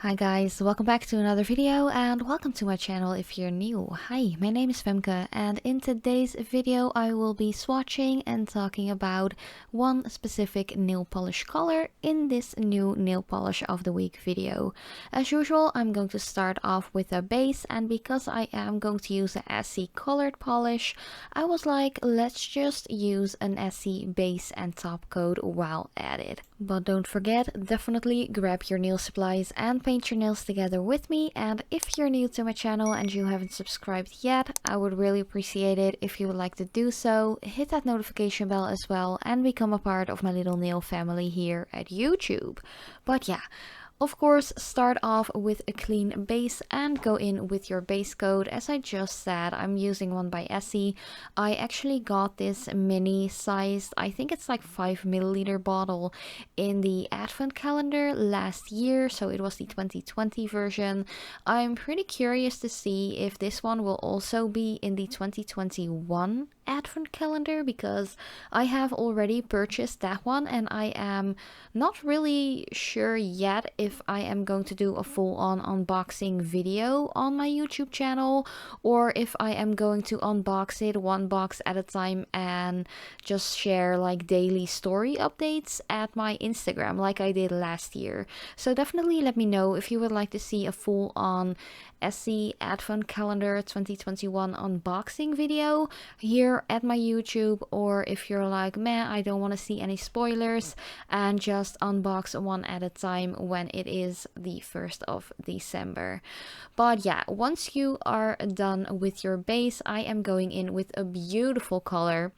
Hi guys, welcome back to another video and welcome to my channel if you're new. Hi, my name is Femke and in today's video I will be swatching and talking about one specific nail polish color in this new nail polish of the week video. As usual, I'm going to start off with a base, and because I am going to use an Essie colored polish, I was like, let's just use an Essie base and top coat while at it. But don't forget, definitely grab your nail supplies and paint your nails together with me. And if you're new to my channel and you haven't subscribed yet, I would really appreciate it if you would like to do so. Hit that notification bell as well and become a part of my little nail family here at YouTube. But yeah, of course, start off with a clean base and go in with your base coat. As I just said, I'm using one by Essie. I actually got this mini sized, I think it's like 5 milliliter bottle in the advent calendar last year, so it was the 2020 version. I'm pretty curious to see if this one will also be in the 2021 advent calendar, because I have already purchased that one and I am not really sure yet if I am going to do a full-on unboxing video on my YouTube channel or if I am going to unbox it one box at a time and just share like daily story updates at my Instagram like I did last year. So definitely let me know if you would like to see a full-on Essie Advent Calendar 2021 unboxing video here at my YouTube, or if you're like, man, I don't want to see any spoilers and just unbox one at a time when it is the 1st of December. But yeah, once you are done with your base, I am going in with a beautiful color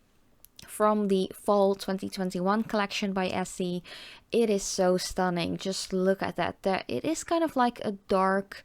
from the fall 2021 collection by Essie. It is so stunning. Just look at that. There, it is kind of like a dark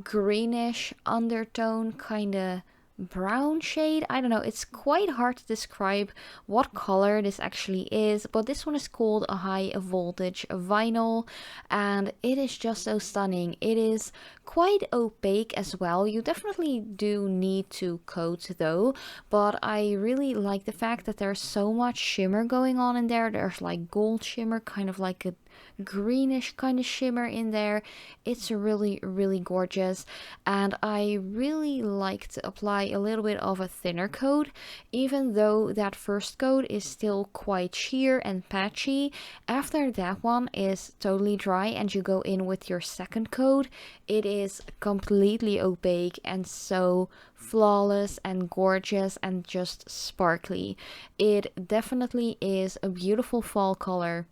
greenish undertone, kind of brown shade. I don't know, it's quite hard to describe what color this actually is, but this one is called a high voltage vinyl and it is just so stunning. It is quite opaque as well. You definitely do need to coat though, but I really like the fact that there's so much shimmer going on in there. There's like gold shimmer, kind of like a greenish kind of shimmer in there. It's really gorgeous, and I really like to apply a little bit of a thinner coat, even though that first coat is still quite sheer and patchy. After that one is totally dry and you go in with your second coat, it is completely opaque and so flawless and gorgeous and just sparkly. It definitely is a beautiful fall color.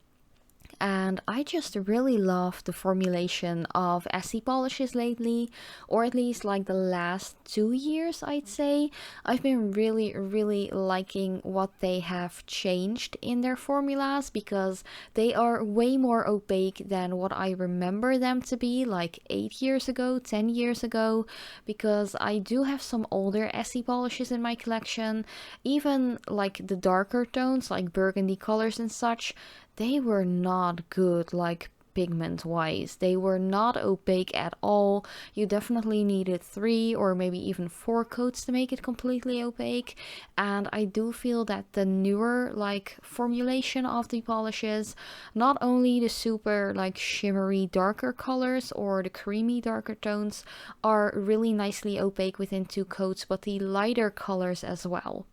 And I just really love the formulation of Essie polishes lately, or at least like the last 2 years, I'd say. I've been really liking what they have changed in their formulas, because they are way more opaque than what I remember them to be like 8 years ago, 10 years ago, because I do have some older Essie polishes in my collection. Even like the darker tones like burgundy colors and such, they were not good, like pigment wise. They were not opaque at all. You definitely needed 3 or maybe even 4 coats to make it completely opaque. And I do feel that the newer like formulation of the polishes, not only the super like shimmery darker colors or the creamy darker tones are really nicely opaque within 2 coats, but the lighter colors as well.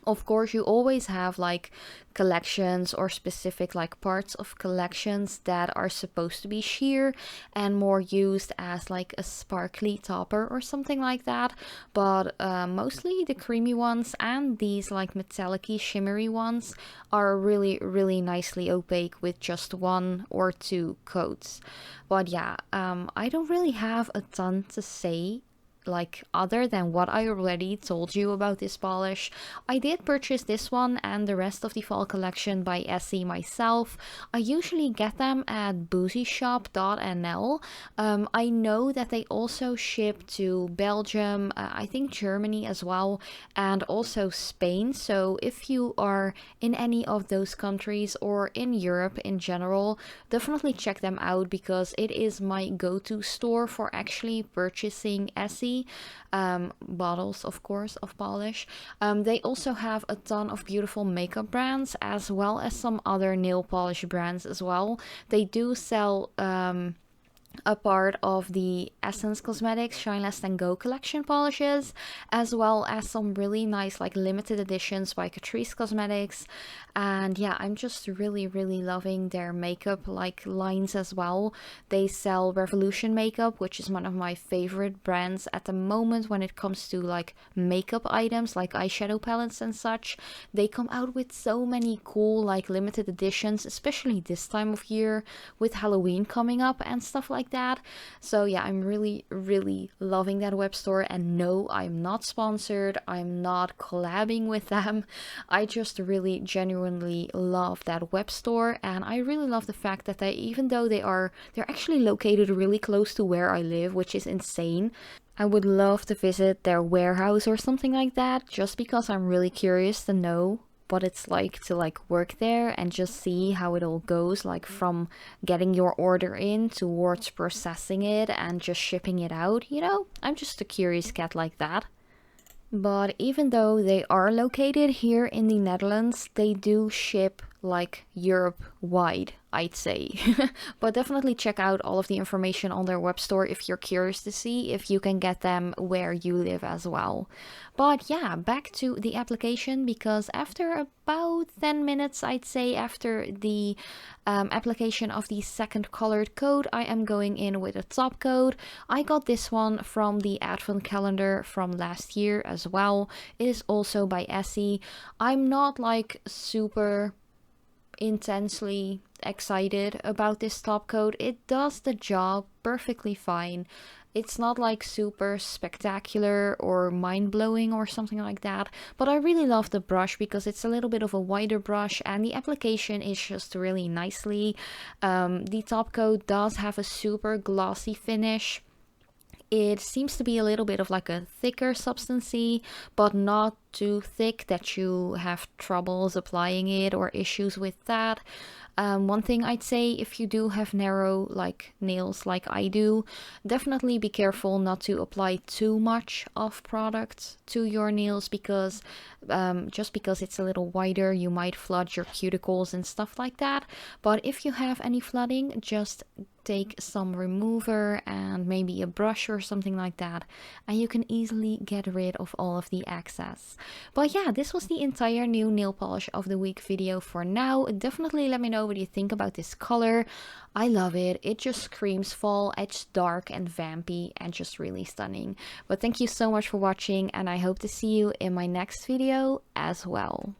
Of course, you always have like collections or specific like parts of collections that are supposed to be sheer and more used as like a sparkly topper or something like that, but mostly the creamy ones and these like metallic-y shimmery ones are really nicely opaque with just 1 or 2 coats. But yeah, I don't really have a ton to say like other than what I already told you about this polish. I did purchase this one and the rest of the fall collection by Essie myself. I usually get them at boozyshop.nl. I know that they also ship to Belgium, I think Germany as well, and also Spain. So if you are in any of those countries or in Europe in general, definitely check them out, because it is my go-to store for actually purchasing Essie bottles, of course, of polish. They also have a ton of beautiful makeup brands as well as some other nail polish brands as well. They do sell a part of the Essence Cosmetics Shine Less Than Go collection polishes, as well as some really nice like limited editions by Catrice Cosmetics. And yeah, I'm just really loving their makeup like lines as well. They sell Revolution makeup, which is one of my favorite brands at the moment when it comes to like makeup items like eyeshadow palettes and such. They come out with so many cool like limited editions, especially this time of year with Halloween coming up and stuff like that. So yeah, I'm really loving that web store. And no, I'm not sponsored, I'm not collabing with them. I just really genuinely love that web store, and I really love the fact that even though they're actually located really close to where I live, which is insane. I would love to visit their warehouse or something like that, just because I'm really curious to know what it's like to like work there and just see how it all goes, like from getting your order in towards processing it and just shipping it out. You know, I'm just a curious cat like that. But even though they are located here in the Netherlands, they do ship like Europe wide, I'd say. But definitely check out all of the information on their web store if you're curious to see if you can get them where you live as well. But yeah, back to the application, because after about 10 minutes, I'd say, after the application of the second colored coat, I am going in with a top coat. I got this one from the advent calendar from last year as well. It is also by Essie. I'm not like super intensely excited about this top coat. It does the job perfectly fine. It's not like super spectacular or mind-blowing or something like that, but I really love the brush because it's a little bit of a wider brush and the application is just really nicely. The top coat does have a super glossy finish. It seems to be a little bit of like a thicker substancey, but not too thick that you have troubles applying it or issues with that. One thing I'd say, if you do have narrow like nails like I do, definitely be careful not to apply too much of product to your nails, because just because it's a little wider, you might flood your cuticles and stuff like that. But if you have any flooding, just take some remover and maybe a brush or something like that, and you can easily get rid of all of the excess. But yeah, this was the entire new nail polish of the week video for now. Definitely let me know what you think about this color. I love it. It just screams fall. It's dark and vampy and just really stunning. But thank you so much for watching, and I hope to see you in my next video as well.